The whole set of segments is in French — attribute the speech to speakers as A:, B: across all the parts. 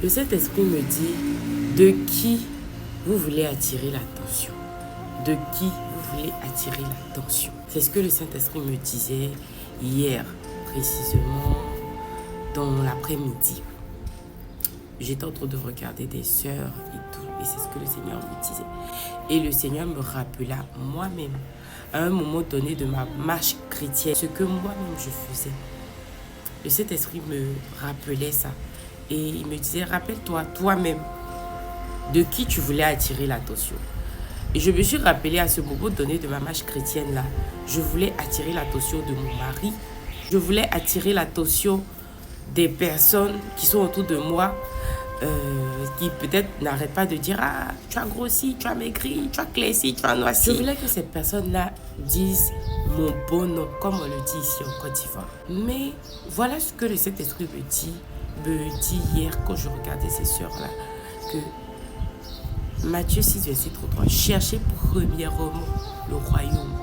A: Le Saint-Esprit me dit de qui vous voulez attirer l'attention. De qui vous voulez attirer l'attention. C'est ce que le Saint-Esprit me disait hier, précisément dans l'après-midi. J'étais en train de regarder des sœurs et tout, et c'est ce que le Seigneur me disait. Et le Seigneur me rappela moi-même, à un moment donné de ma marche chrétienne, ce que moi-même je faisais. Le Saint-Esprit me rappelait ça. Et il me disait, rappelle-toi toi-même de qui tu voulais attirer l'attention. Et je me suis rappelé à ce moment donné de ma marche chrétienne là. Je voulais attirer l'attention de mon mari. Je voulais attirer l'attention des personnes qui sont autour de moi, qui peut-être n'arrêtent pas de dire « Ah, tu as grossi, tu as maigri, tu as clairci, tu as noirci ». Je voulais que ces personnes-là disent mon bon nom, comme on le dit ici en Côte d'Ivoire. Mais voilà ce que le Saint-Esprit me dit hier quand je regardais ces sœurs-là, que Matthieu 6, verset 33, cherchez premièrement le royaume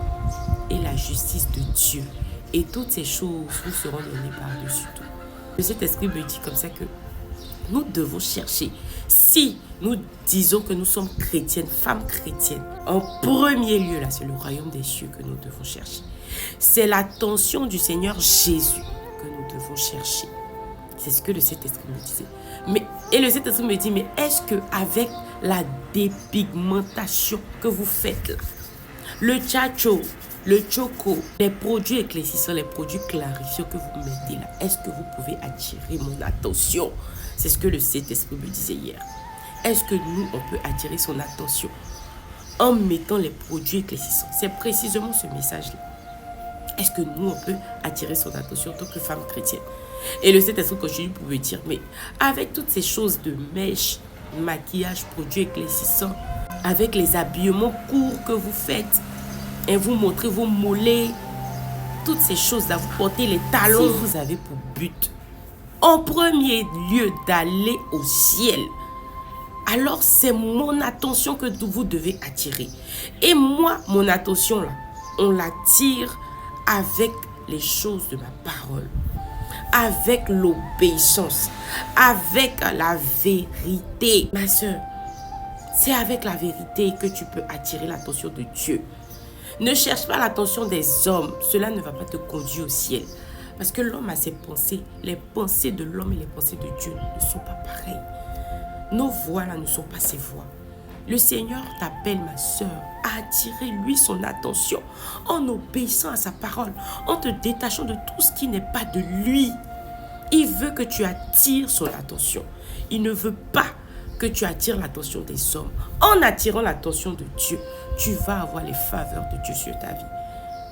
A: et la justice de Dieu, et toutes ces choses vous seront données par-dessus tout. Le Saint-Esprit me dit comme ça que nous devons chercher. Si nous disons que nous sommes chrétiennes, femmes chrétiennes, en premier lieu, là, c'est le royaume des cieux que nous devons chercher. C'est l'attention du Seigneur Jésus que nous devons chercher. C'est ce que le Saint-Esprit me disait. Et le Saint-Esprit me dit, mais est-ce qu'avec la dépigmentation que vous faites là, le tchatcho, le choco, les produits éclaircissants, les produits clarifiants que vous mettez là, est-ce que vous pouvez attirer mon attention? C'est ce que le Saint-Esprit me disait hier. Est-ce que nous, on peut attirer son attention en mettant les produits éclaircissants? C'est précisément ce message-là. Est-ce que nous, on peut attirer son attention en tant que femme chrétienne? Et le Saint-Esprit continue pour me dire, mais avec toutes ces choses de mèches, maquillage, produits éclaircissants, avec les habillements courts que vous faites, et vous montrez vos mollets, toutes ces choses-là, vous portez les talons, si vous avez pour but, en premier lieu, d'aller au ciel, alors c'est mon attention que vous devez attirer. Et moi, mon attention, là, on l'attire avec les choses de ma parole, avec l'obéissance, avec la vérité. Ma soeur, c'est avec la vérité que tu peux attirer l'attention de Dieu. Ne cherche pas l'attention des hommes, cela ne va pas te conduire au ciel. Parce que l'homme a ses pensées, les pensées de l'homme et les pensées de Dieu ne sont pas pareilles. Nos voix là ne sont pas ses voix. Le Seigneur t'appelle, ma soeur, à attirer lui son attention en obéissant à sa parole, en te détachant de tout ce qui n'est pas de lui. Il veut que tu attires son attention. Il ne veut pas que tu attires l'attention des hommes. En attirant l'attention de Dieu, tu vas avoir les faveurs de Dieu sur ta vie.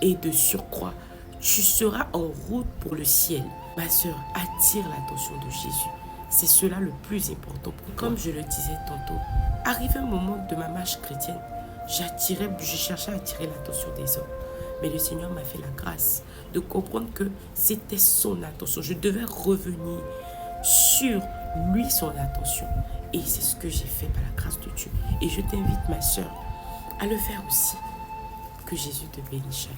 A: Et de surcroît, tu seras en route pour le ciel. Ma soeur, attire l'attention de Jésus. C'est cela le plus important pour toi. Comme je le disais tantôt, arrivé un moment de ma marche chrétienne, je cherchais à attirer l'attention des hommes. Mais le Seigneur m'a fait la grâce de comprendre que c'était son attention. Je devais revenir sur lui, son attention. Et c'est ce que j'ai fait par la grâce de Dieu. Et je t'invite, ma soeur, à le faire aussi. Que Jésus te bénisse. Shalom.